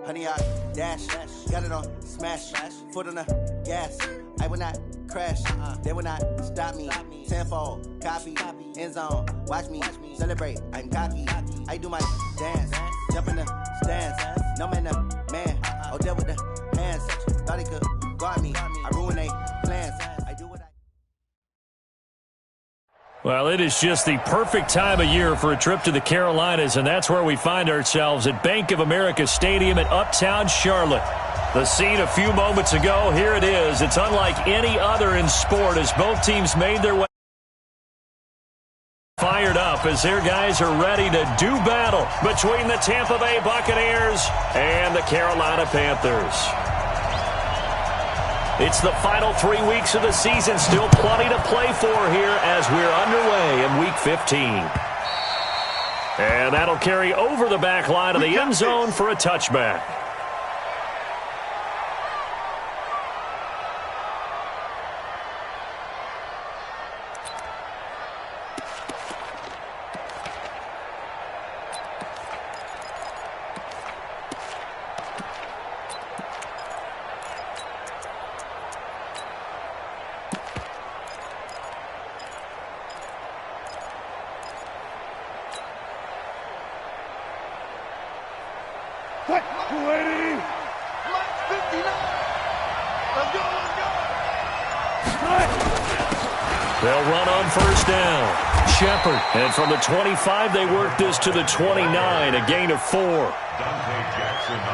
Honey, I dash, got it on smash, foot on the gas. I will not crash, they will not stop me. Tenfold, copy, end zone, watch me celebrate. I'm cocky, I do my dance, jump in the stands. No man, man, oh, deal with the hands. Thought he could guard me, I ruin they plans. I do what I. Well, it is just the perfect time of year for a trip to the Carolinas, and that's where we find ourselves at Bank of America Stadium in Uptown Charlotte. The scene a few moments ago, here it is. It's unlike any other in sport as both teams made their way fired up as their guys are ready to do battle between the Tampa Bay Buccaneers and the Carolina Panthers. It's the final 3 weeks of the season, still plenty to play for here as we're underway in Week 15. And that'll carry over the back line of the end zone for a touchback. They'll run on first down. Shepard. And from the 25, they work this to the 29, a gain of 4.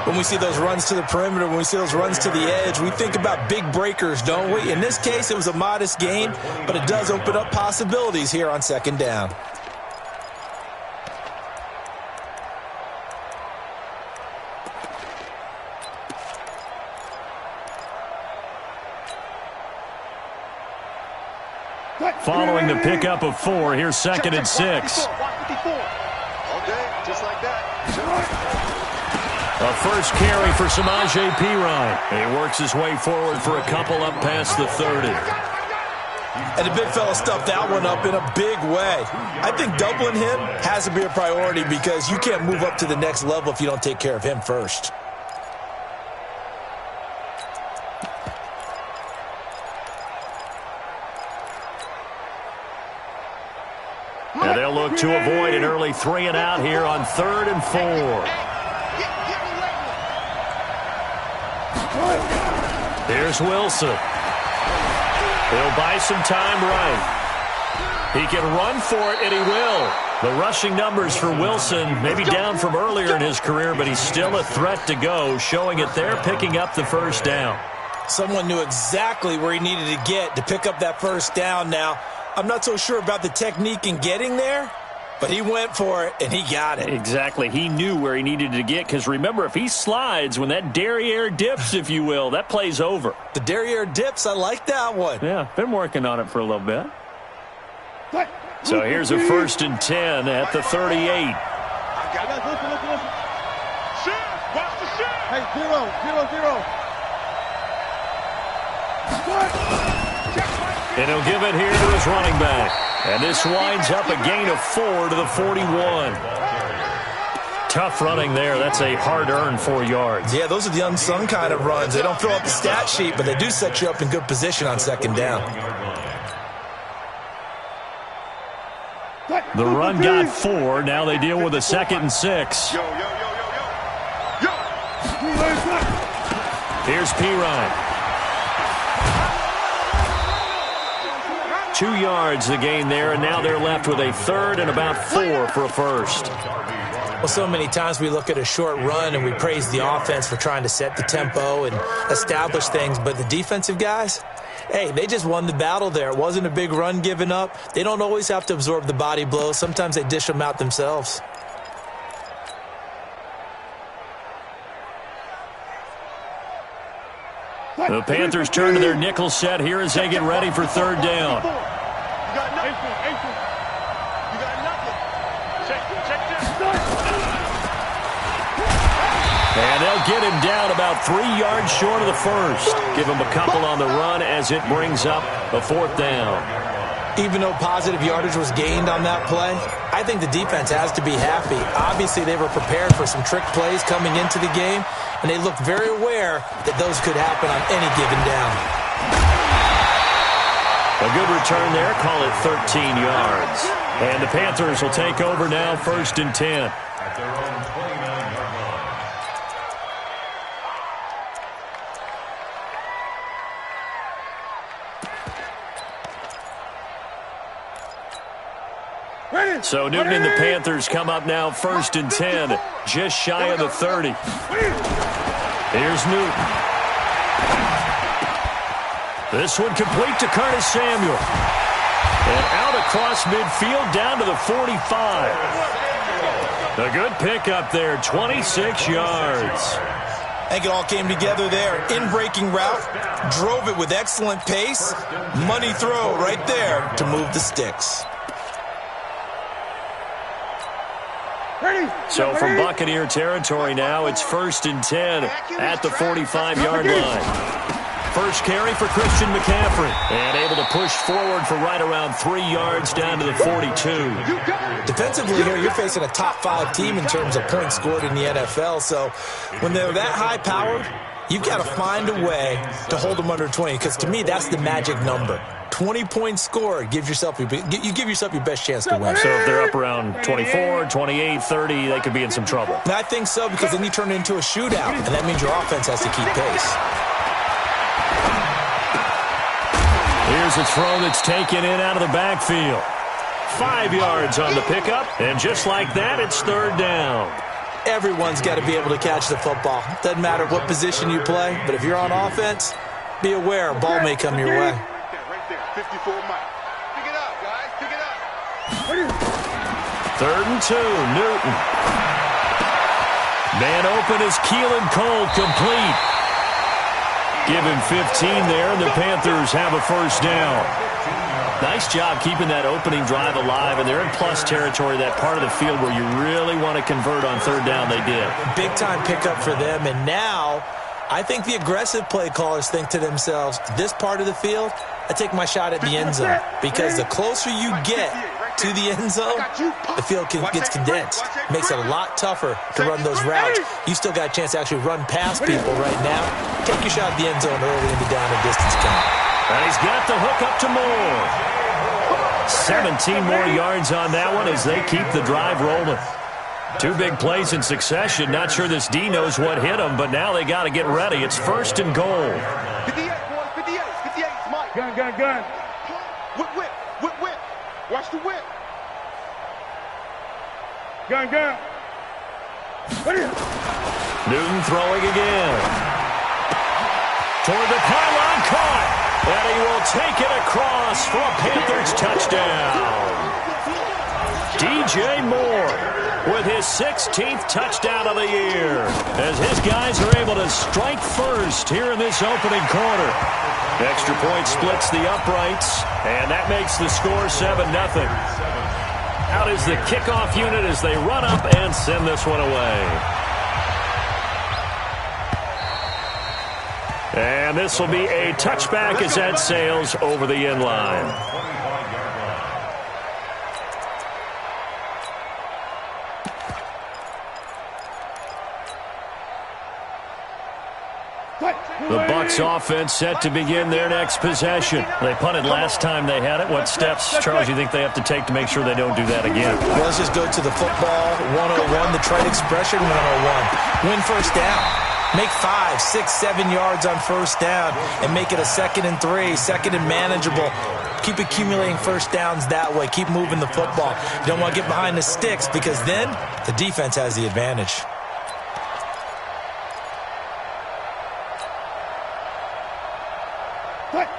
When we see those runs to the perimeter, when we see those runs to the edge, we think about big breakers, don't we? In this case, it was a modest gain, but it does open up possibilities here on second down. Following the pickup of 4, here's second and 6. Okay, just like that. A first carry for Samaje Perine. He works his way forward for a couple up past the 30. And the big fella stuffed that one up in a big way. I think doubling him has to be a priority because you can't move up to the next level if you don't take care of him first. And they'll look to avoid an early 3 and out here on 3rd and 4. Here's Wilson. He'll buy some time right. He can run for it, and he will. The rushing numbers for Wilson maybe down from earlier in his career, but he's still a threat to go, showing it there, picking up the first down. Someone knew exactly where he needed to get to pick up that first down now. I'm not so sure about the technique in getting there, but he went for it, and he got it. Exactly. He knew where he needed to get, because remember, if he slides, when that derriere dips, if you will, that play's over. The derriere dips, I like that one. Yeah, been working on it for a little bit. So here's a 1st and 10 at the 38. Listen. Shift, watch the shift. Hey, 0. And he'll give it here to his running back. And this winds up a gain of 4 to the 41. Tough running there. That's a hard-earned 4 yards. Yeah, those are the unsung kind of runs. They don't fill up the stat sheet, but they do set you up in good position on second down. The run got 4. Now they deal with a 2nd and 6. Here's Perine. 2 yards the gain there, and now they're left with a 3rd and about 4 for a first. Well, so many times we look at a short run and we praise the offense for trying to set the tempo and establish things, but the defensive guys, hey, they just won the battle there. It wasn't a big run given up. They don't always have to absorb the body blows. Sometimes they dish them out themselves. The Panthers turn to their nickel set here as they get ready for 3rd down. And they'll get him down about 3 yards short of the first. Give him a couple on the run as it brings up a 4th down. Even though positive yardage was gained on that play, I think the defense has to be happy. Obviously, they were prepared for some trick plays coming into the game, and they looked very aware that those could happen on any given down. A good return there. Call it 13 yards. And the Panthers will take over now, 1st and 10. So Newton and the Panthers come up now 1st and 10, just shy of the 30. Here's Newton. This one complete to Curtis Samuel. And out across midfield down to the 45. A good pickup there, 26 yards. I think it all came together there. In-breaking route, drove it with excellent pace. Money throw right there to move the sticks. So from Buccaneer territory now, it's 1st and 10 at the 45-yard line. First carry for Christian McCaffrey. And able to push forward for right around 3 yards down to the 42. Defensively here, you're facing a top 5 team in terms of points scored in the NFL. So when they're that high-powered, you've got to find a way to hold them under 20. Because to me, that's the magic number. 20 points scored, you give yourself your best chance to win. So if they're up around 24, 28, 30, they could be in some trouble. And I think so, because then you turn it into a shootout, and that means your offense has to keep pace. Here's a throw that's taken in out of the backfield. 5 yards on the pickup, and just like that, it's 3rd down. Everyone's got to be able to catch the football. Doesn't matter what position you play, but if you're on offense, be aware a ball may come your way. 54 miles. Pick it up, guys. Pick it up. 3rd and 2, Newton. Man open is Keelan Cole, complete. Give him 15 there, and the Panthers have a 1st down. Nice job keeping that opening drive alive, and they're in plus territory, that part of the field where you really want to convert on 3rd down. They did. Big-time pickup for them, and now I think the aggressive play callers think to themselves, this part of the field, I take my shot at the end zone, because the closer you get to the end zone, the field gets condensed. Makes it a lot tougher to run those routes. You still got a chance to actually run past people right now. Take your shot at the end zone early in the down and distance count. And he's got the hook up to Moore. 17 more yards on that one as they keep the drive rolling. 2 big plays in succession. Not sure this D knows what hit him, but now they got to get ready. It's 1st and goal. 58, boys. 58. 58. It's Mike. Gun. Whip. Watch the whip. Gun. Newton throwing again. Toward the pylon, caught. And he will take it across for a Panthers touchdown. DJ Moore with his 16th touchdown of the year, as his guys are able to strike first here in this opening quarter. Extra point splits the uprights, and that makes the score 7-0. Out is the kickoff unit as they run up and send this one away. And this will be a touchback as that sails over the end line. The Bucs offense set to begin their next possession. They punted last time they had it. What steps, Charles, you think they have to take to make sure they don't do that again? Well, let's just go to the football 101, the trite expression 101. Win 1st down. Make 5, 6, 7 yards on 1st down and make it a 2nd and 3, 2nd and manageable. Keep accumulating 1st downs that way. Keep moving the football. You don't want to get behind the sticks, because then the defense has the advantage.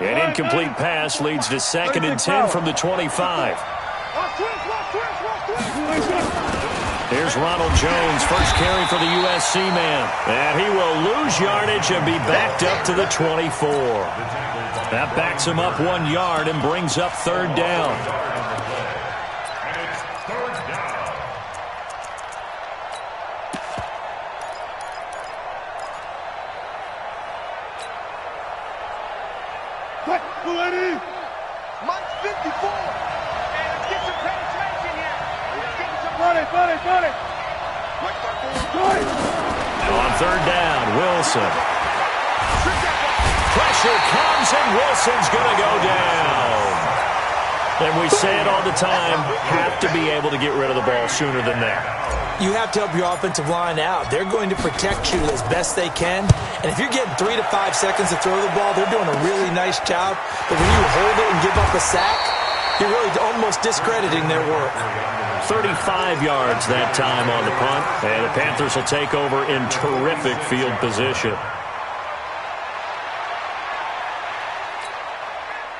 An incomplete pass leads to 2nd and 10 from the 25. Here's Ronald Jones, first carry for the USC man. And he will lose yardage and be backed up to the 24. That backs him up 1 yard and brings up 3rd down. Mike 54. On third down, Wilson. Pressure comes, and Wilson's going to go down. And we say it all the time, have to be able to get rid of the ball sooner than that. You have to help your offensive line out. They're going to protect you as best they can. And if you're getting 3 to 5 seconds to throw the ball, they're doing a really nice job. But when you hold it and give up a sack, you're really almost discrediting their work. 35 yards that time on the punt. And the Panthers will take over in terrific field position.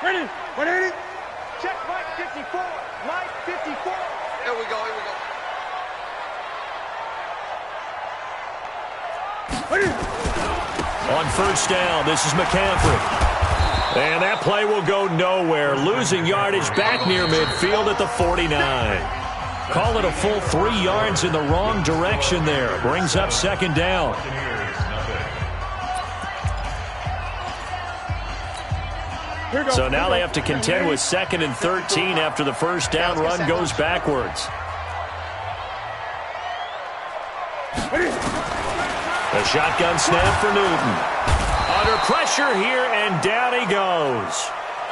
Ready? 180. Check Mike 54. Mike 54. Here we go. On first down, this is McCaffrey. And that play will go nowhere. Losing yardage back near midfield at the 49. Call it a full 3 yards in the wrong direction there. Brings up second down. So now they have to contend with 2nd and 13 after the first down run goes backwards. A shotgun snap for Newton. Under pressure here, and down he goes.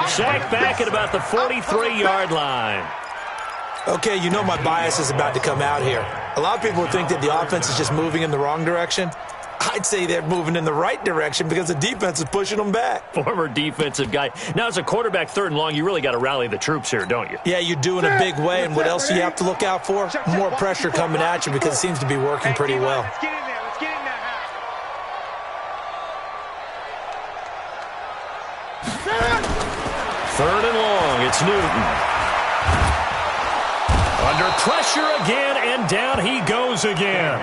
Sacked back at about the 43-yard line. Okay, you know my bias is about to come out here. A lot of people think that the offense is just moving in the wrong direction. I'd say they're moving in the right direction because the defense is pushing them back. Former defensive guy. Now, as a quarterback, 3rd and long, you really got to rally the troops here, don't you? Yeah, you do in a big way. And what else do you have to look out for? More pressure coming at you because it seems to be working pretty well. Let's get in there. Let's get in there. 3rd and long, it's Newton. Under pressure again, and down he goes again.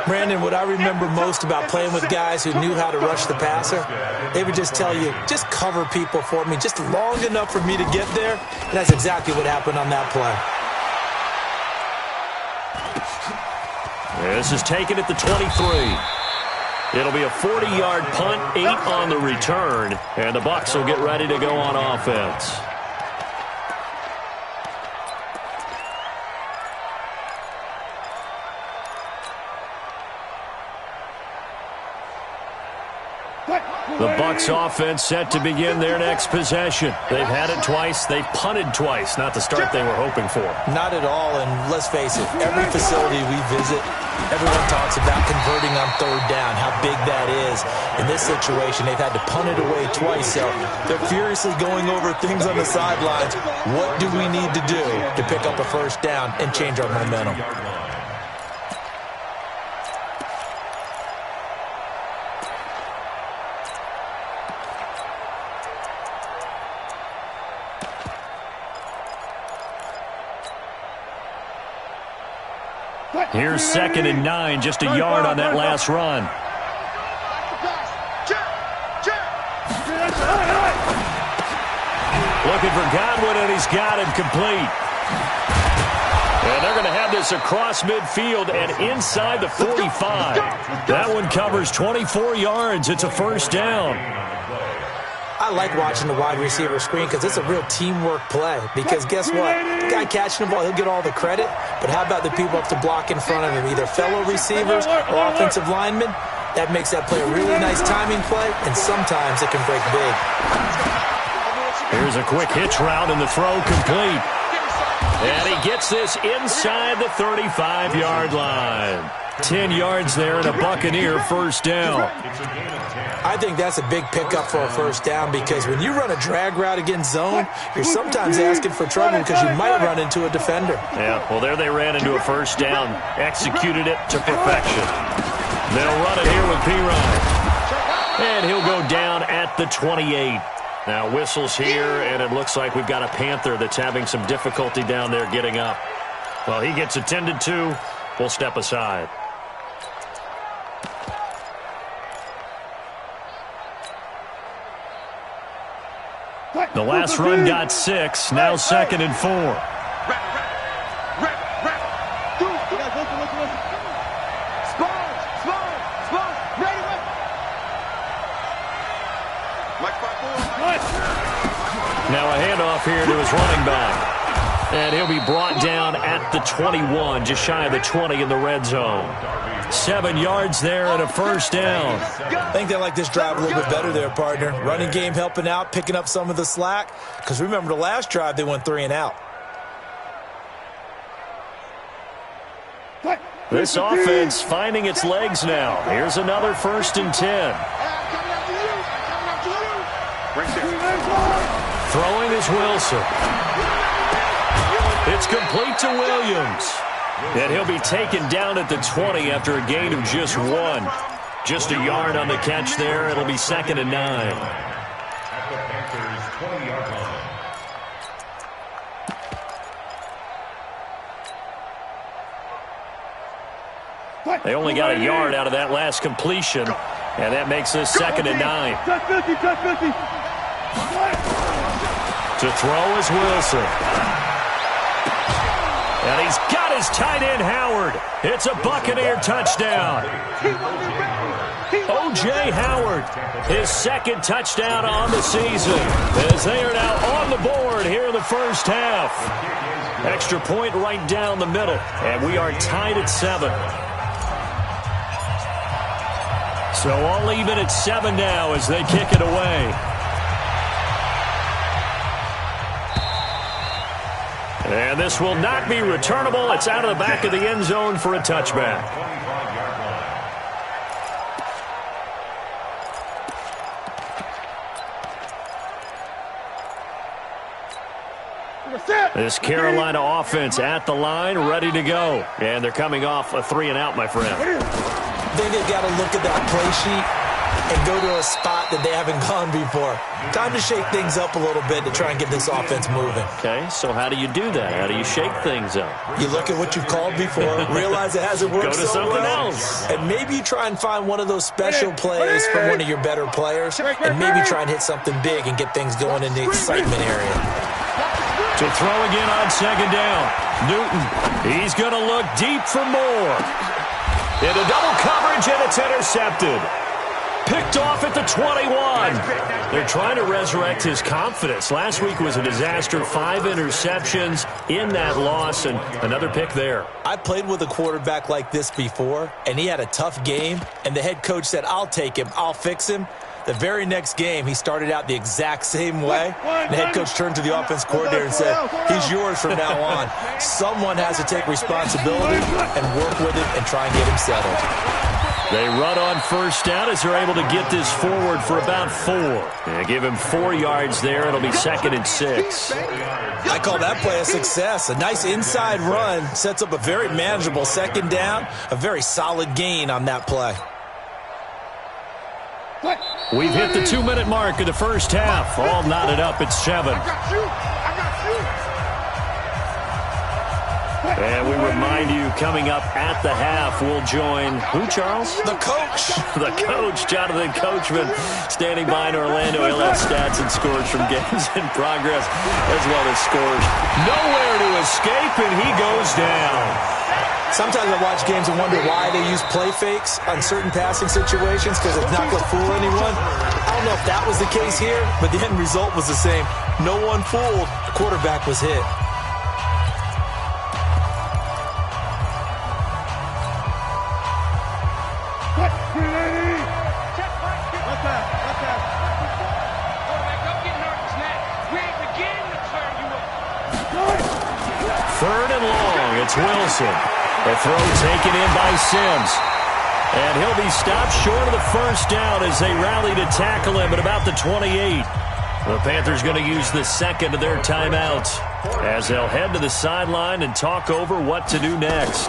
Brandon, what I remember most about playing with guys who knew how to rush the passer, they would just tell you, just cover people for me, just long enough for me to get there. And that's exactly what happened on that play. This is taken at the 23. It'll be a 40-yard punt, 8 on the return, and the Bucs will get ready to go on offense. The Bucs offense set to begin their next possession. They've had it twice. They've punted twice. Not the start they were hoping for. Not at all, and let's face it, every facility we visit, everyone talks about converting on 3rd down, how big that is. In this situation, they've had to punt it away twice, so they're furiously going over things on the sidelines. What do we need to do to pick up a 1st down and change our momentum? Here's 2nd and 9, just a yard on that last run. Looking for Godwin, and he's got him complete. And they're going to have this across midfield and inside the 45. That one covers 24 yards. It's a 1st down. I like watching the wide receiver screen because it's a real teamwork play. Because guess what? The guy catching the ball, he'll get all the credit. But how about the people up to block in front of him, either fellow receivers or offensive linemen? That makes that play a really nice timing play, and sometimes it can break big. Here's a quick hitch route, and the throw complete. And he gets this inside the 35-yard line. 10 yards there and a Buccaneer 1st down. I think that's a big pickup for a 1st down because when you run a drag route against zone, you're sometimes asking for trouble because you might run into a defender. Yeah, well, there they ran into a 1st down, executed it to perfection. They'll run it here with P-Ryan. And he'll go down at the 28. Now whistles here, and it looks like we've got a Panther that's having some difficulty down there getting up. Well, he gets attended to. We'll step aside. The last run got 6, now 2nd and 4. Now a handoff here to his running back. And he'll be brought down at the 21, just shy of the 20 in the red zone. 7 yards there and a first down. I think they like this drive a little bit better there, partner. Running game helping out, picking up some of the slack. Because remember, the last drive, they went 3 and out. This offense finding its legs now. Here's another 1st and 10. Throwing is Wilson. It's complete to Williams. And he'll be taken down at the 20 after a gain of just 1. Just a yard on the catch there. It'll be 2nd and 9. At the Panthers' 20-yard line. They only got a yard out of that last completion, and that makes this 2nd and 9. To throw is Wilson. And he's got his tight end, Howard. It's a Buccaneer touchdown. O.J. Howard, his 2nd touchdown on the season, as they are now on the board here in the first half. Extra point right down the middle, and we are tied at 7. So all even at 7 now as they kick it away. And this will not be returnable. It's out of the back of the end zone for a touchback. This Carolina offense at the line, ready to go. And they're coming off a 3 and out, my friend. I think they've got to look at that play sheet and go to a spot that they haven't gone before. Time to shake things up a little bit to try and get this offense moving. Okay, so how do you do that? How do you shake things up? You look at what you've called before, realize it hasn't worked Go to so something well, else. and maybe you try and find one of those special plays from one of your better players, and maybe try and hit something big and get things going in the excitement area. To throw again on 2nd down. Newton, he's going to look deep for more. Into double coverage, and it's intercepted. Picked off at the 21. They're trying to resurrect his confidence. Last week was a disaster. 5 interceptions in that loss, and another pick there. I played with a quarterback like this before, and he had a tough game, and the head coach said, I'll take him, I'll fix him. The very next game, he started out the exact same way. The head coach turned to the offense coordinator and said, he's yours from now on. Someone has to take responsibility and work with him and try and get him settled. They run on 1st down as they're able to get this forward for about 4. They give him 4 yards there. It'll be 2nd and 6. I call that play a success. A nice inside run sets up a very manageable 2nd down. A very solid gain on that play. We've hit the 2-minute mark of the first half. All knotted up at 7. And we remind you, coming up at the half, we'll join who, Charles? The coach. The coach, Jonathan Coachman, standing by in Orlando. He'll have stats and scores from games in progress, as well as scores. Nowhere to escape, and he goes down. Sometimes I watch games and wonder why they use play fakes on certain passing situations, because it's not going to fool anyone. I don't know if that was the case here, but the end result was the same. No one fooled. The quarterback was hit. Third and long, it's Wilson. The throw taken in by Sims. And he'll be stopped short of the first down as they rally to tackle him at about the 28. The Panthers going to use the 2nd of their timeouts as they'll head to the sideline and talk over what to do next.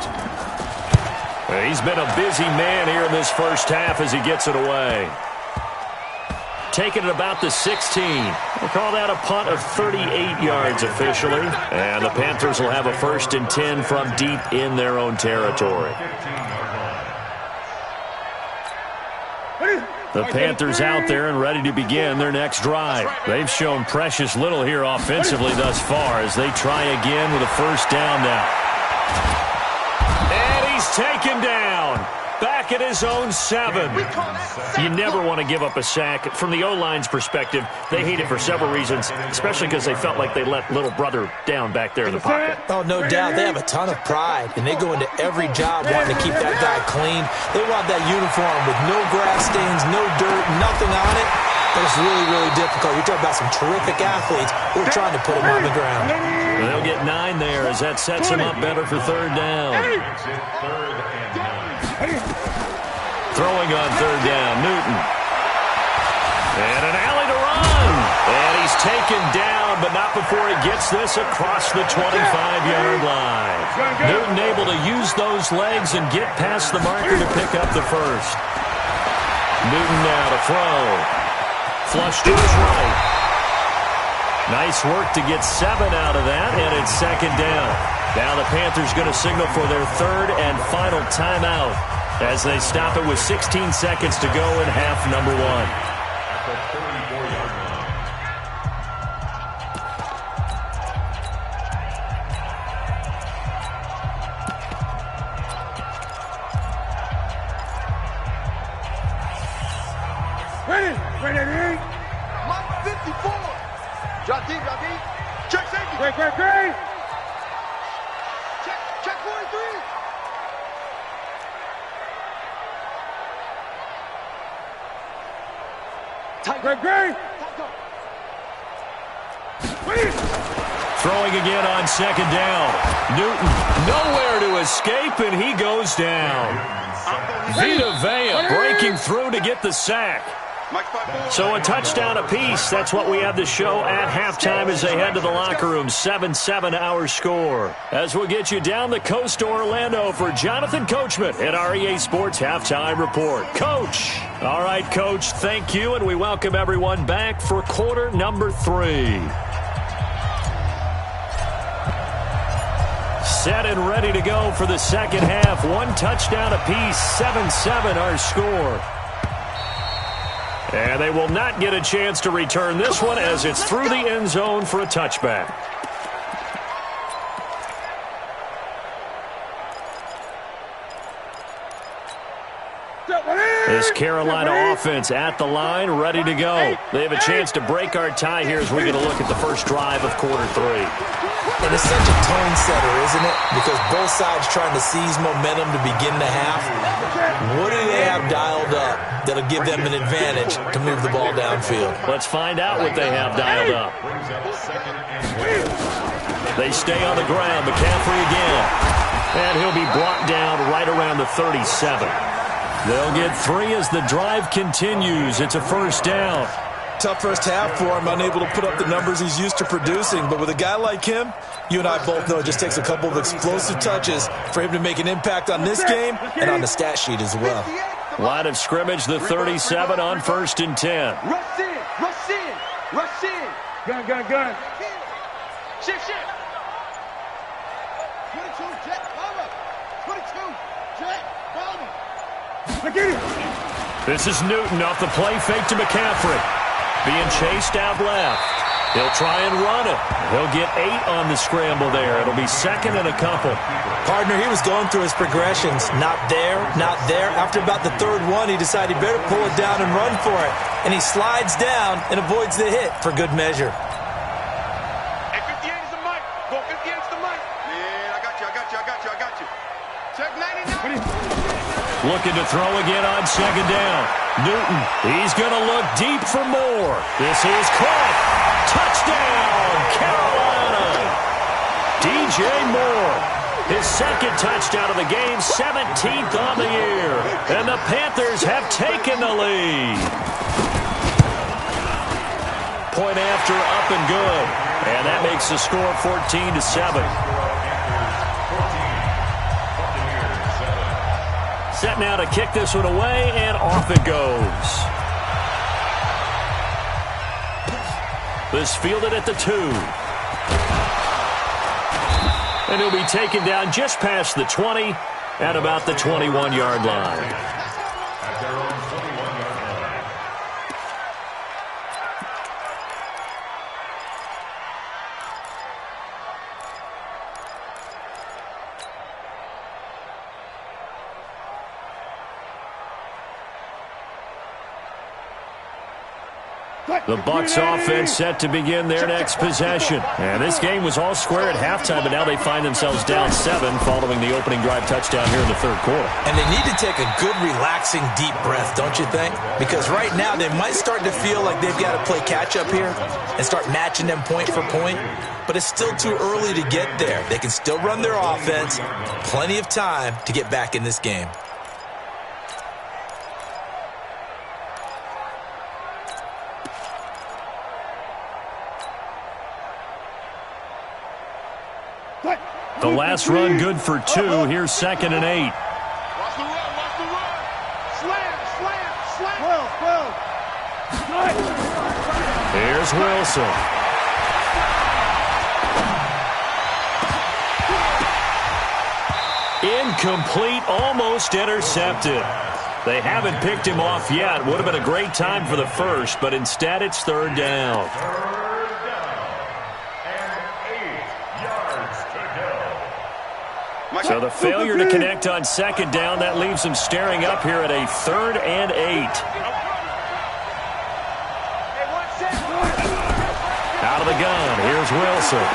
He's been a busy man here in this first half as he gets it away. Taking it about the 16. We'll call that a punt of 38 yards officially. And the Panthers will have a 1st and 10 from deep in their own territory. The Panthers out there and ready to begin their next drive. They've shown precious little here offensively thus far as they try again with a 1st down now. And he's taken down. back at his own 7. You never want to give up a sack. From the O-line's perspective, they hate it for several reasons, especially because they felt like they let little brother down back there in the pocket. Oh, no doubt. They have a ton of pride, and they go into every job wanting to keep that guy clean. They want that uniform with no grass stains, no dirt, nothing on it. But it's really, really difficult. You're talking about some terrific athletes who are trying to put him on the ground. They'll get 9 there as that sets him up better for 3rd down. Throwing on 3rd down, Newton. And an alley to run. And he's taken down, but not before he gets this across the 25-yard line. Newton able to use those legs and get past the marker to pick up the first. Newton now to throw. Flush to his right. Nice work to get 7 out of that, and it's 2nd down. Now the Panthers going to signal for their 3rd and final timeout as they stop it with 16 seconds to go in half number 1. At the 34-yard line. Ready. Mike 54. Drop deep. Check safety. Great. Check 43. Great. Throwing again on 2nd down. Newton nowhere to escape, and he goes down. Vita Vea breaking through to get the sack. So a touchdown apiece. That's what we have to show at halftime as they head to the locker room. 7-7 our score. As we'll get you down the coast to Orlando for Jonathan Coachman at our EA Sports Halftime Report. Coach. All right, Coach, thank you, and we welcome everyone back for quarter number 3. Set and ready to go for the second half. 1 touchdown apiece. 7-7 our score. And they will not get a chance to return this one as it's through the end zone for a touchback. This Carolina offense at the line, ready to go. They have a chance to break our tie here as we get a look at the first drive of quarter 3. And it's such a tone setter, isn't it? Because both sides trying to seize momentum to begin the half. What do they have dialed up that'll give them an advantage to move the ball downfield? Let's find out what they have dialed up. They stay on the ground. McCaffrey again. And he'll be brought down right around the 37. They'll get 3 as the drive continues. It's a first down. Tough first half for him, unable to put up the numbers he's used to producing. But with a guy like him, you and I both know it just takes a couple of explosive touches for him to make an impact on this game and on the stat sheet as well. Line of scrimmage, the 37 on 1st and 10. Rush in. Gun. Shift. 22, jet, bomber. 22, jet, bomber. This is Newton off the play fake to McCaffrey. Being chased out left. He'll try and run it. He'll get 8 on the scramble there. It'll be 2nd and a couple. Partner, he was going through his progressions. Not there. After about the 3rd one, he decided he better pull it down and run for it. And he slides down and avoids the hit for good measure. Hey, 58 is the mic. Go 58 is the mic. Yeah, I got you. Check 99. Looking to throw again on 2nd down. Newton, he's going to look deep for more. This is caught. Touchdown, Carolina. DJ Moore, his 2nd touchdown of the game, 17th on the year. And the Panthers have taken the lead. Point after, up and good. And that makes the score 14-7. Set now to kick this one away, and off it goes. This fielded at the 2. And he'll be taken down just past the 20 at about the 21-yard line. At their own 21-yard line. The Bucs offense set to begin their next possession. And this game was all square at halftime, but now they find themselves down 7 following the opening drive touchdown here in the third quarter. And they need to take a good, relaxing, deep breath, don't you think? Because right now they might start to feel like they've got to play catch-up here and start matching them point for point. But it's still too early to get there. They can still run their offense. Plenty of time to get back in this game. The last run good for 2. Here's 2nd and 8. Watch the run, watch the run. Slam, slam, slam. Here's Wilson. Incomplete, almost intercepted. They haven't picked him off yet. Would have been a great time for the first, but instead it's 3rd down. So the failure to connect on 2nd down, that leaves them staring up here at a 3rd and 8. Out of the gun, here's Wilson.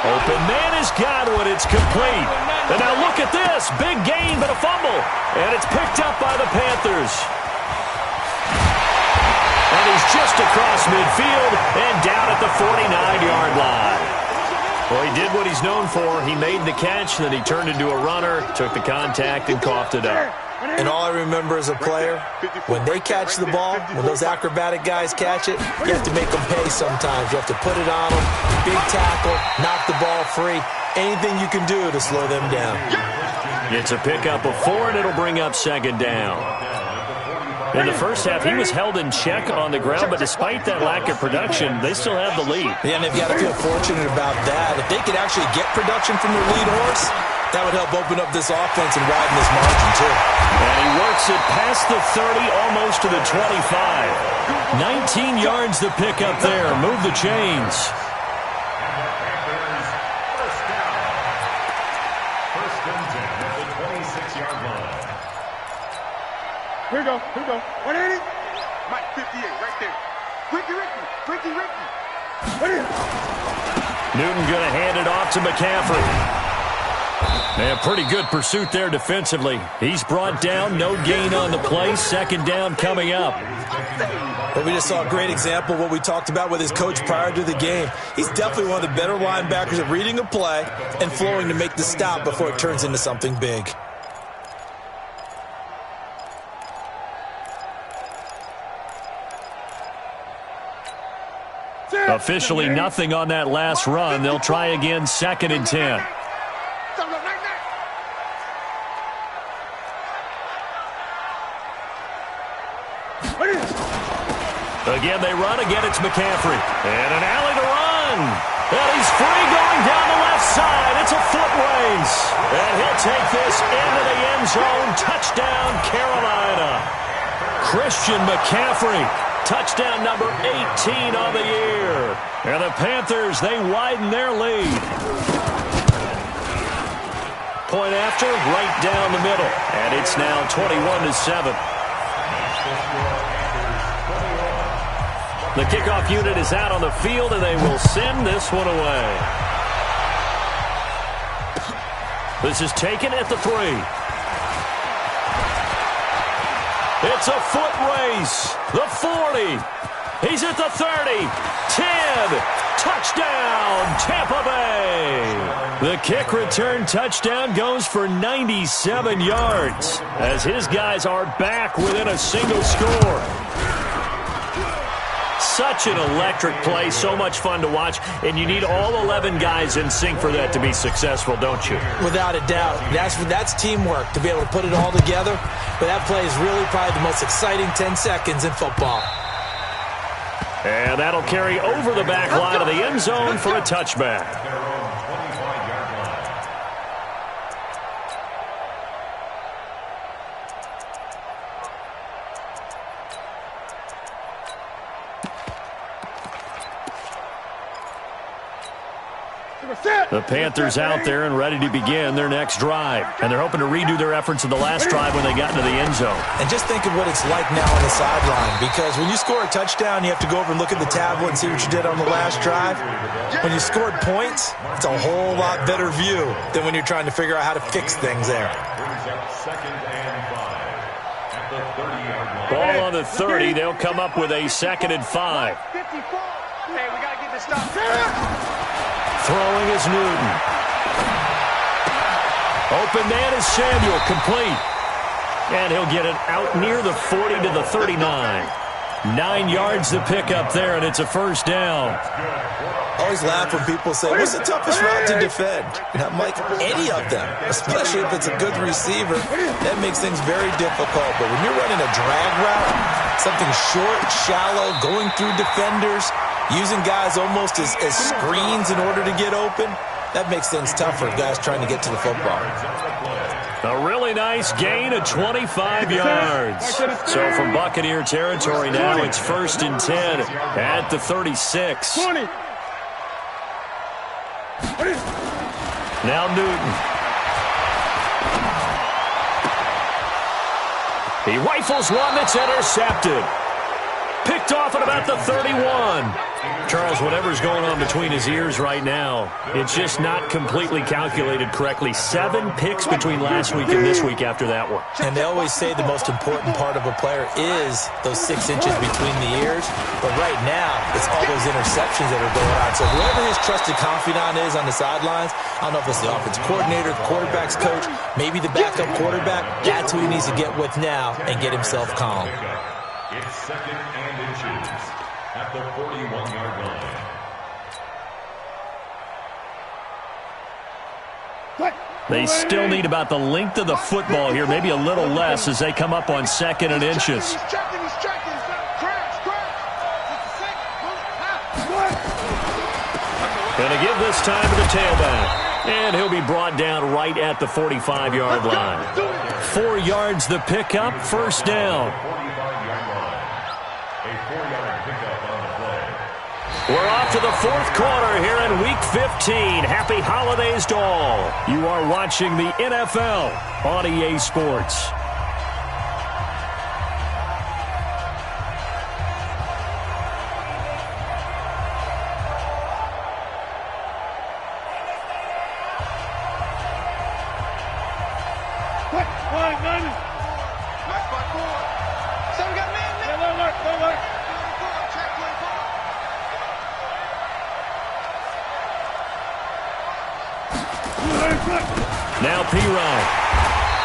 Open man is Godwin, it's complete. And now look at this, big gain but a fumble. And it's picked up by the Panthers. And he's just across midfield and down at the 49-yard line. Well, he did what he's known for. He made the catch, then he turned into a runner, took the contact, and coughed it up. And all I remember as a player, when they catch the ball, when those acrobatic guys catch it, you have to make them pay sometimes. You have to put it on them, big tackle, knock the ball free, anything you can do to slow them down. It's a pickup of 4, and it'll bring up 2nd down. In the first half, he was held in check on the ground, but despite that lack of production, they still have the lead. Yeah, and they've got to feel fortunate about that. If they could actually get production from their lead horse, that would help open up this offense and widen this margin, too. And he works it past the 30, almost to the 25. 19 yards to pick up there. Move the chains. First and 10 at the 26-yard line. Here we go, here we go. 180. Mike 58, right there. Ricky. Newton going to hand it off to McCaffrey. And pretty good pursuit there defensively. He's brought down, no gain on the play. 2nd down coming up. Well, we just saw a great example of what we talked about with his coach prior to the game. He's definitely one of the better linebackers at reading a play and flowing to make the stop before it turns into something big. Officially nothing on that last run. They'll try again, 2nd and 10. Again, they run. Again, it's McCaffrey. And an alley to run. And he's free going down the left side. It's a foot race. And he'll take this into the end zone. Touchdown, Carolina. Christian McCaffrey. Touchdown number 18 on the year. And the Panthers, they widen their lead. Point after, right down the middle. And it's now 21-7. The kickoff unit is out on the field, and they will send this one away. This is taken at the 3. It's a foot race. The 40. He's at the 30. 10. Touchdown, Tampa Bay. The kick return touchdown goes for 97 yards as his guys are back within a single score. Such an electric play, so much fun to watch, and you need all 11 guys in sync for that to be successful, don't you? Without a doubt. That's teamwork, to be able to put it all together. But that play is really probably the most exciting 10 seconds in football. And that'll carry over the back line of the end zone for a touchback. Set. The Panthers out there and ready to begin their next drive. And they're hoping to redo their efforts in the last drive when they got into the end zone. And just think of what it's like now on the sideline, because when you score a touchdown, you have to go over and look at the tablet and see what you did on the last drive. When you scored points, it's a whole lot better view than when you're trying to figure out how to fix things there. Ball on the 30. They'll come up with a 2nd and 5. Hey, we got to get this stop. Throwing is Newton. Open man is Samuel, complete. And he'll get it out near the 40 to the 39. 9 yards to pick up there, and it's a first down. Always laugh when people say, what's the toughest route to defend? And I'm like, any of them, especially if it's a good receiver. That makes things very difficult. But when you're running a drag route, something short, shallow, going through defenders, using guys almost as screens in order to get open, that makes things tough for guys trying to get to the football. A really nice gain of 25 yards. So from Buccaneer territory now, it's 1st and 10 at the 36. Now Newton. He rifles one that's intercepted. Picked off at about the 31. Charles, whatever's going on between his ears right now, it's just not completely calculated correctly. 7 picks between last week and this week after that one. And they always say the most important part of a player is those 6 inches between the ears. But right now, it's all those interceptions that are going on. So whoever his trusted confidant is on the sidelines, I don't know if it's the offensive coordinator, the quarterback's coach, maybe the backup quarterback, that's who he needs to get with now and get himself calm. It's 2nd and inches at the 41-yard line. They still need about the length of the football here, maybe a little less as they come up on 2nd and inches. Going to give this time to the tailback. And he'll be brought down right at the 45-yard line. 4 yards the pickup, first down. We're off to the 4th quarter here in Week 15. Happy holidays to all. You are watching the NFL on EA Sports. Now P-Ryan.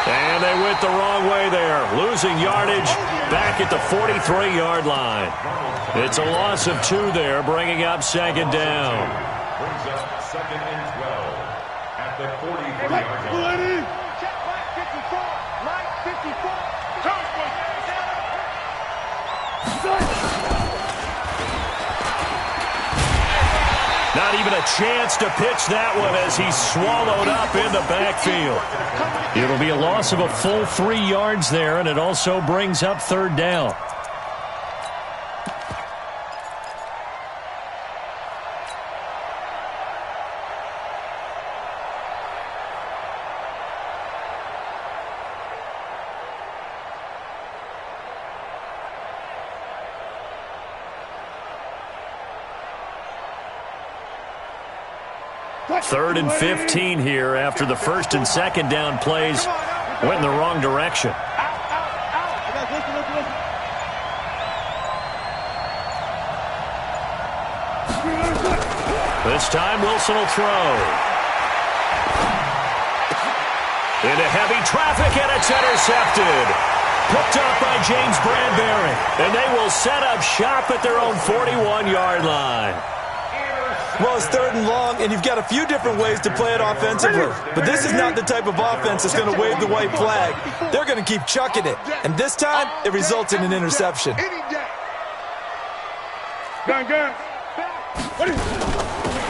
And they went the wrong way there. Losing yardage back at the 43-yard line. It's a loss of 2 there, bringing up 2nd down. Brings up 2nd and 12 at the 43-yard line. Check line 54. Line 54. Not even a chance to pitch that one as he's swallowed up in the backfield. It'll be a loss of a full 3 yards there, and it also brings up 3rd down. Third and 15 here after the 1st and 2nd down plays went in the wrong direction. This time Wilson will throw. Into heavy traffic, and it's intercepted. Picked up by James Bradbury. And they will set up shop at their own 41-yard line. Well, it's 3rd and long, and you've got a few different ways to play it offensively. But this is not the type of offense that's going to wave the white flag. They're going to keep chucking it. And this time, it results in an interception. Gun.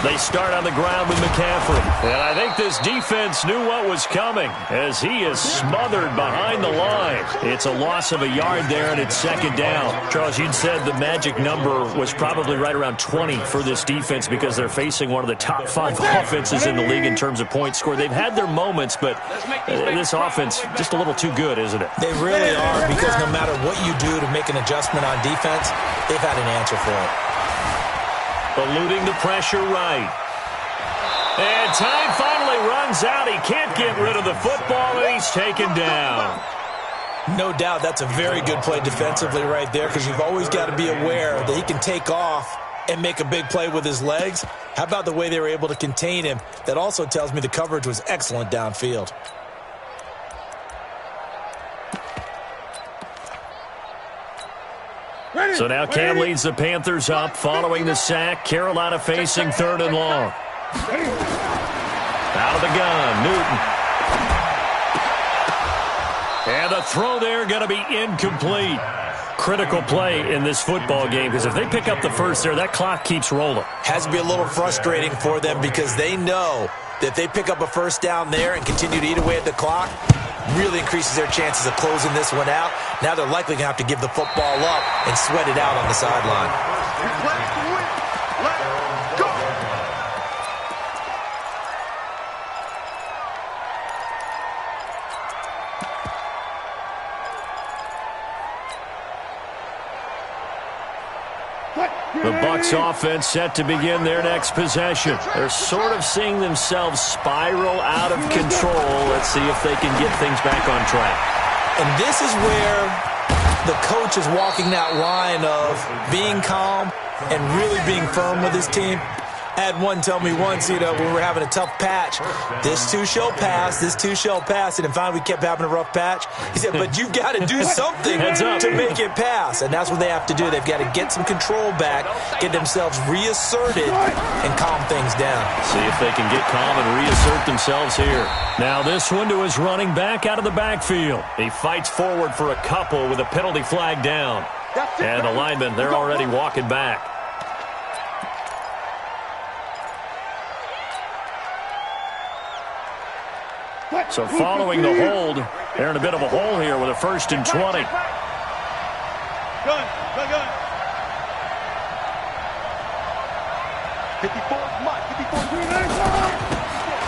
They start on the ground with McCaffrey. And I think this defense knew what was coming as he is smothered behind the line. It's a loss of a yard there, and it's second down. Charles, you'd said the magic number was probably right around 20 for this defense because they're facing one of the top 5 offenses in the league in terms of points scored. They've had their moments, but this offense just a little too good, isn't it? They really are, because no matter what you do to make an adjustment on defense, they've had an answer for it. Eluding the pressure right. And time finally runs out. He can't get rid of the football, and he's taken down. No doubt that's a very good play defensively right there, because you've always got to be aware that he can take off and make a big play with his legs. How about the way they were able to contain him? That also tells me the coverage was excellent downfield. So now Cam leads the Panthers up following the sack. Carolina facing 3rd and long. Out of the gun, Newton. And the throw there going to be incomplete. Critical play in this football game, because if they pick up the first there, that clock keeps rolling. Has to be a little frustrating for them, because they know that if they pick up a first down there and continue to eat away at the clock, really increases their chances of closing this one out. Now they're likely going to have to give the football up and sweat it out on the sideline. Let's go. The Bucs offense set to begin their next possession. They're sort of seeing themselves spiral out of control. Let's see if they can get things back on track. And this is where the coach is walking that line of being calm and really being firm with his team. I had one tell me once, when we were having a tough patch, this too shall pass, this too shall pass. And finally we kept having a rough patch. He said, but you've got to do something to make it pass. And that's what they have to do. They've got to get some control back, get themselves reasserted, and calm things down. See if they can get calm and reassert themselves here. Now this one to his running back out of the backfield. He fights forward for a couple with a penalty flag down. And the linemen, they're already walking back. So following the hold, they're in a bit of a hole here with a 1st and 20. Gun.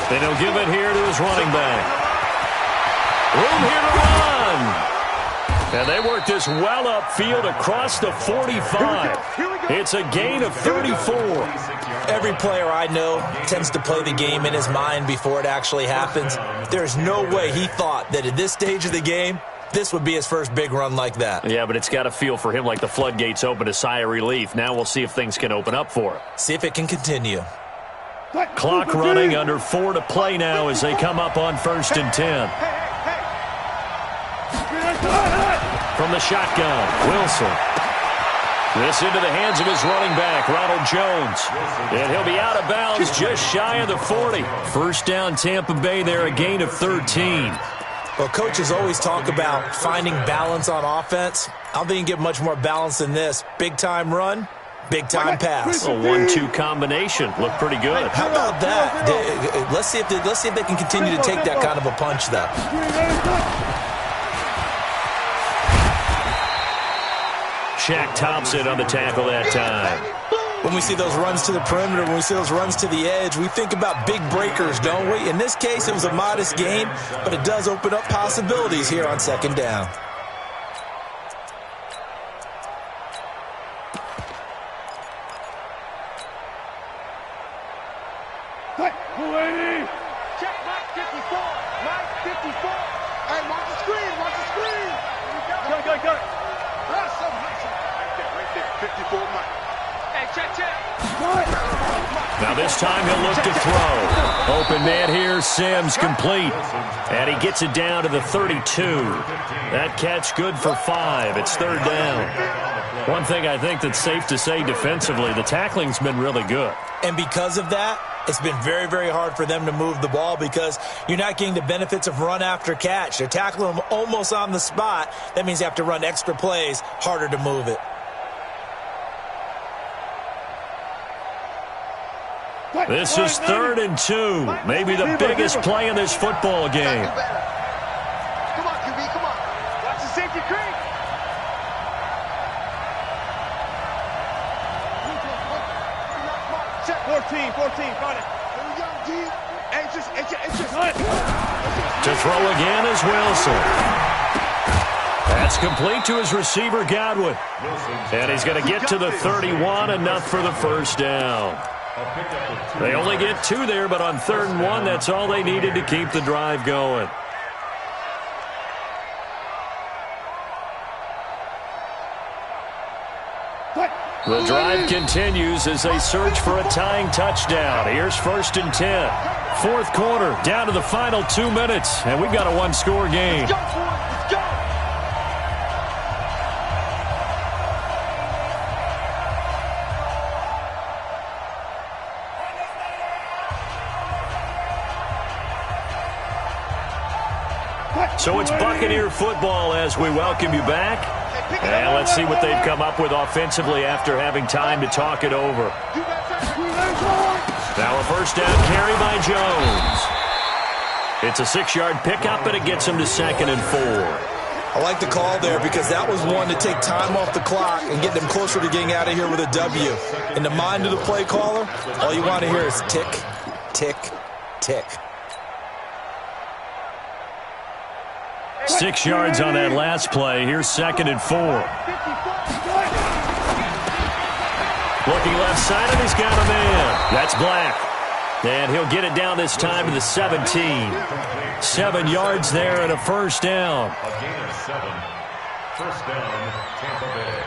And he'll give it here to his running back. Room here to run. And they work this well upfield across the 45. It's a gain of 34. Every player I know tends to play the game in his mind before it actually happens. There's no way he thought that at this stage of the game, this would be his first big run like that. Yeah, but it's got to feel for him like the floodgates open, a sigh of relief. Now we'll see if things can open up for him. See if it can continue. Clock running, under 4 to play now as they come up on 1st and 10. From the shotgun, Wilson. This into the hands of his running back, Ronald Jones. And he'll be out of bounds just shy of the 40. First down, Tampa Bay there, a gain of 13. Well, coaches always talk about finding balance on offense. I don't think you can get much more balance than this. Big-time run, big-time pass. A 1-2 combination. Looked pretty good. How about that? Let's see if they can continue to take that kind of a punch, though. Shaq Thompson on the tackle that time. When we see those runs to the perimeter, when we see those runs to the edge, we think about big breakers, don't we? In this case, it was a modest gain, but it does open up possibilities here on 2nd down. Check Mike 54. Mike 54. Hey, watch the screen. Watch the screen. Go. Right there. 54 Mike. Hey, check. Now this time he'll look to throw. Open man here, Sims complete. And he gets it down to the 32. That catch good for 5. It's 3rd down. One thing I think that's safe to say defensively, the tackling's been really good. And because of that, it's been very, very hard for them to move the ball because you're not getting the benefits of run after catch. They're tackling them almost on the spot. That means you have to run extra plays, harder to move it. This is 3rd and 2. Maybe the biggest play in this football game. Come on, QB, come on. Watch the safety creep. Check 14, got it. Anxious. To throw again is Wilson. That's complete to his receiver, Godwin. And he's going to get to the 31, enough for the first down. They only get 2 there, but on 3rd and 1, that's all they needed to keep the drive going. The drive continues as they search for a tying touchdown. Here's 1st and 10. 4th quarter, down to the final 2 minutes, and we've got a one-score game. Let's go. So it's Buccaneer football as we welcome you back. And let's see what they've come up with offensively after having time to talk it over. Now a first down carry by Jones. It's a 6-yard pickup, and it gets him to 2nd and 4. I like the call there because that was one to take time off the clock and get them closer to getting out of here with a W. In the mind of the play caller, all you want to hear is tick, tick, tick. 6 yards on that last play. Here's 2nd and 4. Looking left side, and he's got a man. That's Black. And he'll get it down this time to the 17. 7 yards there and a first down. A gain of 7. First down, Tampa Bay.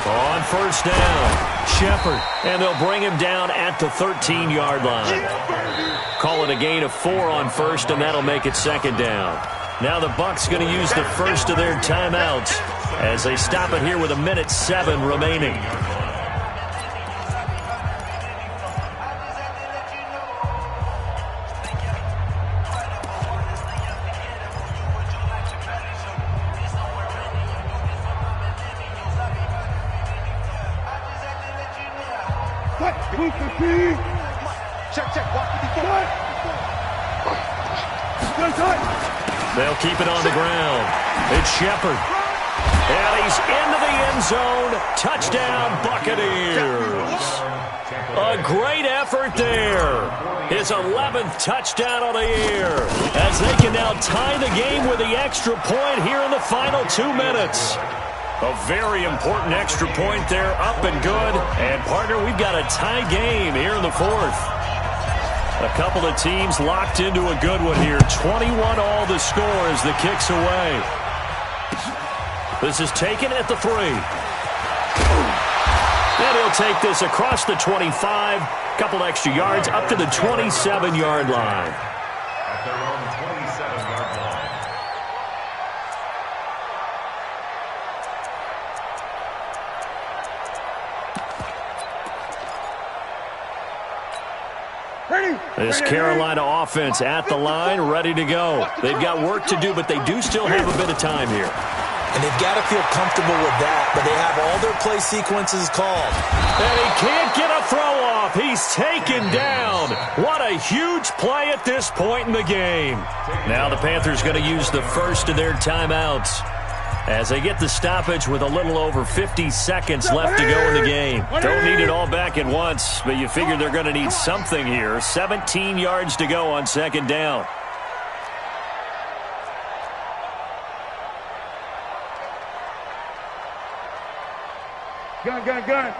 On first down, Shepard, and they'll bring him down at the 13-yard line. Call it a gain of 4 on first, and that'll make it 2nd down. Now the Bucs going to use the first of their timeouts as they stop it here with 1:07 remaining. They'll keep it on the ground. It's Shepard. And he's into the end zone. Touchdown, Buccaneers. A great effort there. His 11th touchdown of the year. As they can now tie the game with the extra point here in the final 2 minutes. A very important extra point there, up and good. And, partner, we've got a tie game here in the 4th. A couple of teams locked into a good one here. 21 all the score as the kick's away. This is taken at the 3. And he'll take this across the 25. Couple extra yards up to the 27-yard line. At their own 27-yard line. This Carolina offense at the line, ready to go. They've got work to do, but they do still have a bit of time here. And they've got to feel comfortable with that, but they have all their play sequences called. And he can't get a throw off. He's taken down. What a huge play at this point in the game. Now the Panthers going to use the first of their timeouts as they get the stoppage with a little over 50 seconds left to go in the game. Don't need it all back at once, but you figure they're going to need something here. 17 yards to go on 2nd down. Gun.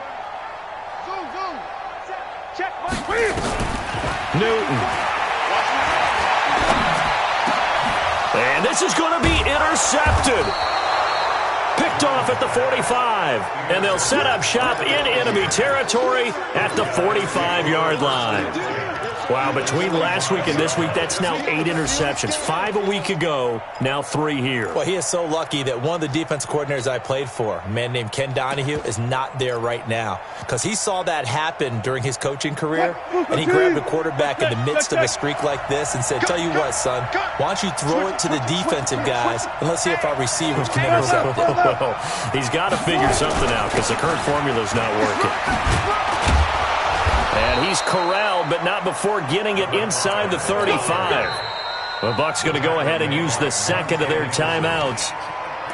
Zoom. Check, Mike. Newton. And this is going to be intercepted. Picked off at the 45. And they'll set up shop in enemy territory at the 45-yard line. Wow, between last week and this week, that's now 8 interceptions. 5 a week ago, now 3 here. Well, he is so lucky that one of the defense coordinators I played for, a man named Ken Donahue, is not there right now because he saw that happen during his coaching career, and he grabbed a quarterback in the midst of a streak like this and said, tell you what, son, why don't you throw it to the defensive guys, and let's see if our receivers can intercept it. Well, he's got to figure something out because the current formula's not working. And he's corralled, but not before getting it inside the 35. The Bucs going to go ahead and use the second of their timeouts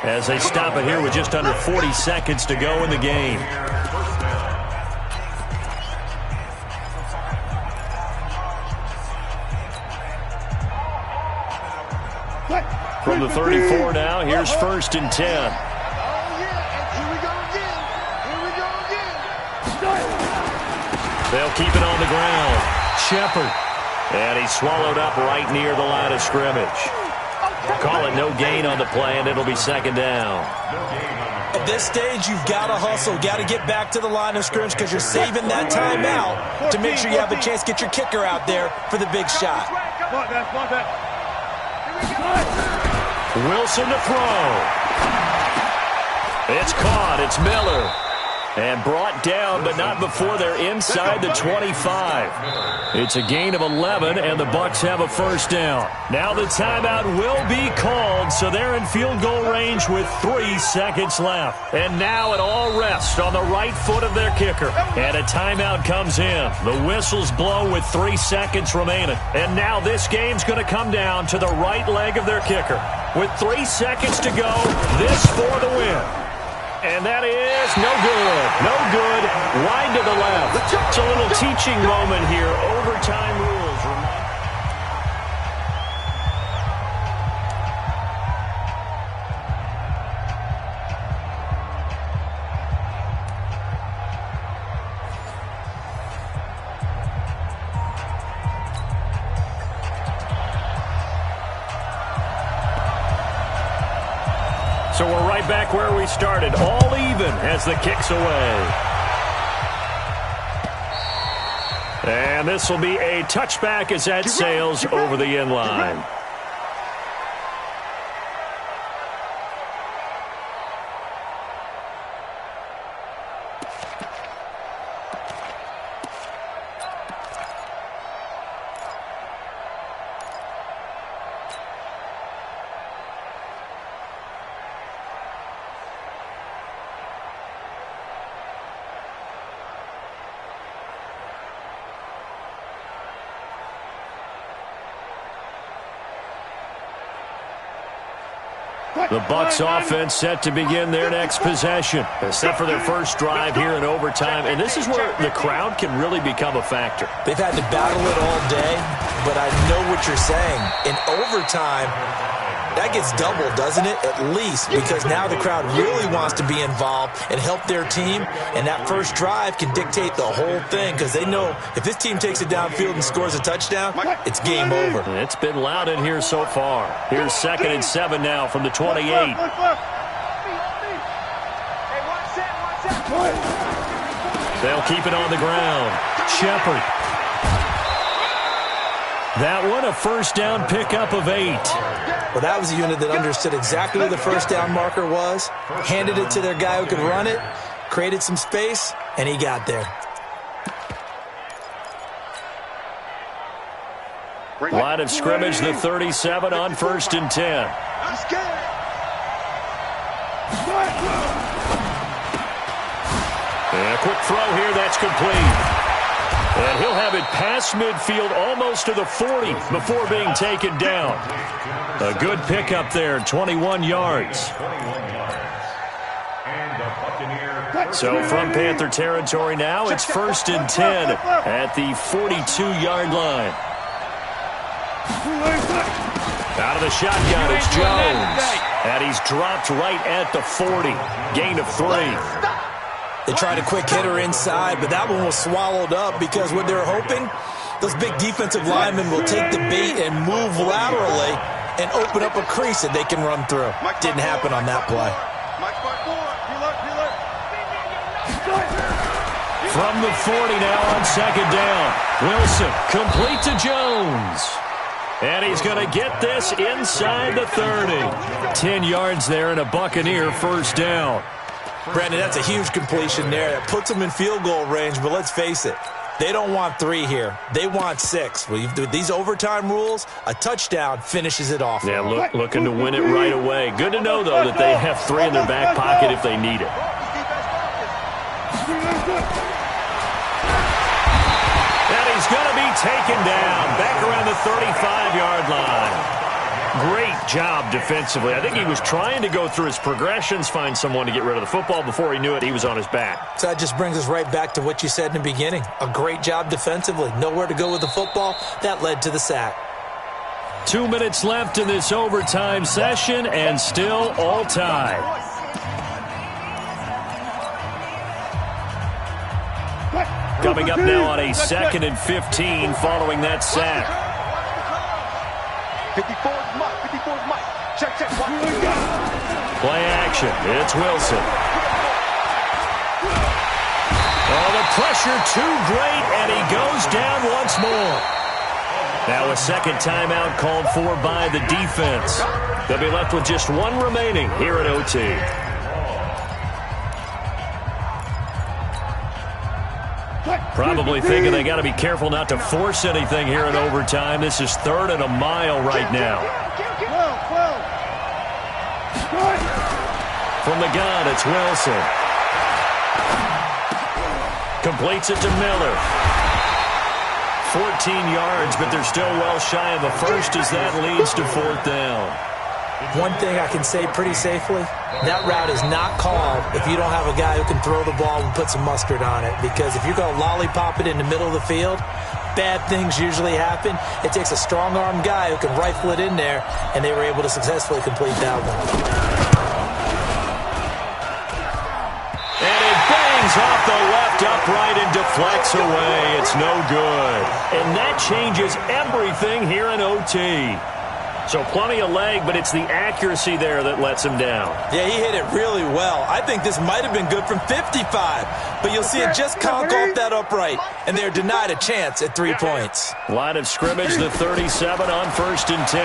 as they stop it here with just under 40 seconds to go in the game. From the 34 now, here's 1st and 10. They'll keep it on the ground. Shepard. And he's swallowed up right near the line of scrimmage. Call it no gain on the play, and it'll be 2nd down. At this stage, you've got to hustle. Got to get back to the line of scrimmage because you're saving that timeout to make sure you have a chance to get your kicker out there for the big shot. Wilson to throw. It's caught. It's Miller. And brought down, but not before they're inside the 25. It's a gain of 11, and the Bucs have a 1st down. Now the timeout will be called, so they're in field goal range with 3 seconds left. And now it all rests on the right foot of their kicker. And a timeout comes in. The whistles blow with 3 seconds remaining. And now this game's going to come down to the right leg of their kicker. With 3 seconds to go, this for the win. And that is no good. No good. Wide to the left. It's a little teaching moment here. Overtime rules. So we're right back where we started, all even as the kick's away. And this will be a touchback as that sails over the end line. The Bucs offense set to begin their next possession, set for their first drive here in overtime. And this is where the crowd can really become a factor. They've had to battle it all day, but I know what you're saying. In overtime, that gets doubled, doesn't it? At least, because now the crowd really wants to be involved and help their team. And that first drive can dictate the whole thing because they know if this team takes it downfield and scores a touchdown, it's game over. It's been loud in here so far. Here's 2nd and 7 now from the 28. They'll keep it on the ground. Shepard. That one, a 1st down pickup of 8. Well, that was a unit that understood exactly where the 1st down marker was, handed it to their guy who could run it, created some space, and he got there. Line of scrimmage, the 37 on 1st and 10. And a quick throw here, that's complete. And he'll have it past midfield almost to the 40 before being taken down. A good pickup there, 21 yards. So from Panther territory now, it's 1st and 10 at the 42-yard line. Out of the shotgun, it's Jones. And he's dropped right at the 40. Gain of 3. They tried a quick hitter inside, but that one was swallowed up because what they're hoping, those big defensive linemen will take the bait and move laterally and open up a crease that they can run through. Didn't happen on that play. From the 40 now on second down. Wilson complete to Jones. And he's going to get this inside the 30. 10 yards there and a Buccaneer first down. Brandon, that's a huge completion there. That puts them in field goal range, but let's face it, they don't want 3 here. They want 6. With these overtime rules, a touchdown finishes it off. Yeah, looking to win it right away. Good to know, though, that they have 3 in their back pocket if they need it. And he's going to be taken down back around the 35-yard line. Great job defensively. I think he was trying to go through his progressions, find someone to get rid of the football. Before he knew it, he was on his back. So that just brings us right back to what you said in the beginning. A great job defensively. Nowhere to go with the football. That led to the sack. 2 minutes left in this overtime session, and still all tied. Coming up now on a 2nd and 15 following that sack. 54's Mike. 54's Mike. Check. Play action. It's Wilson. Oh, the pressure too great, and he goes down once more. Now a second timeout called for by the defense. They'll be left with just 1 remaining here at OT. Probably thinking they got to be careful not to force anything here in overtime. This is 3rd and a mile right now. From the gun, it's Wilson. Completes it to Miller. 14 yards, but they're still well shy of a first as that leads to 4th down. One thing I can say pretty safely, that route is not called if you don't have a guy who can throw the ball and put some mustard on it. Because if you're going to lollipop it in the middle of the field, bad things usually happen. It takes a strong-armed guy who can rifle it in there, and they were able to successfully complete that one. And it bangs off the left upright and deflects away. It's no good. And that changes everything here in OT. So plenty of leg, but it's the accuracy there that lets him down. Yeah, he hit it really well. I think this might have been good from 55, but you'll see it just conk off that upright, and they're denied a chance at 3 points. Line of scrimmage, the 37 on 1st and 10.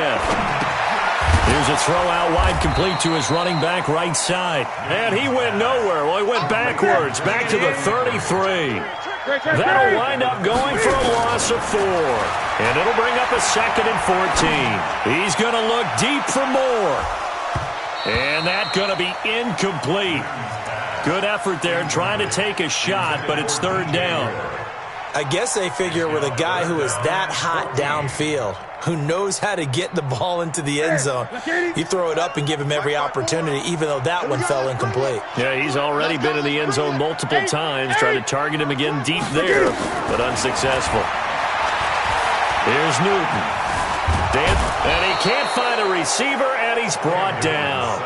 Here's a throw out wide, complete to his running back right side. And he went nowhere. Well, he went backwards, back to the 33. That'll wind up going for a loss of 4. And it'll bring up a 2nd and 14. He's going to look deep for more. And that's going to be incomplete. Good effort there trying to take a shot, but it's 3rd down. I guess they figure with a guy who is that hot downfield, who knows how to get the ball into the end zone, you throw it up and give him every opportunity, even though that one fell incomplete. Yeah, he's already been in the end zone multiple times, trying to target him again deep there, but unsuccessful. Here's Newton. And he can't find a receiver, and he's brought down.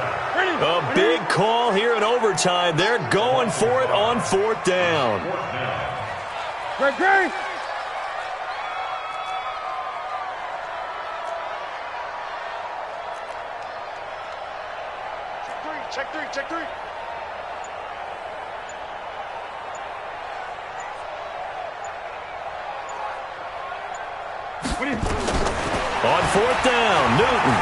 A big call here in overtime. They're going for it on 4th down. Great. Check three. On 4th down, Newton.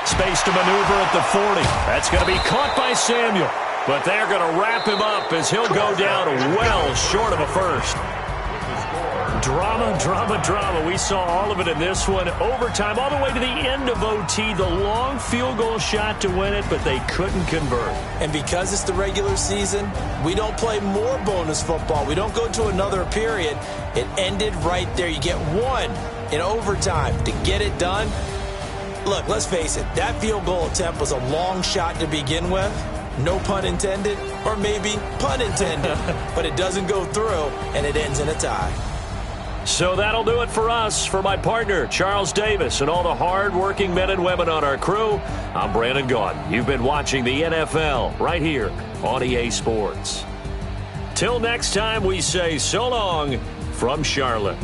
Space to maneuver at the 40. That's going to be caught by Samuel. But they're going to wrap him up as he'll go down well short of a first. Drama. We saw all of it in this one. Overtime all the way to the end of OT. The long field goal shot to win it, but they couldn't convert. And because it's the regular season, we don't play more bonus football. We don't go to another period. It ended right there. You get 1 in overtime to get it done. Look, let's face it. That field goal attempt was a long shot to begin with. No pun intended, or maybe pun intended. But it doesn't go through, and it ends in a tie. So that'll do it for us. For my partner, Charles Davis, and all the hard-working men and women on our crew, I'm Brandon Gaudin. You've been watching the NFL right here on EA Sports. Till next time, we say so long from Charlotte.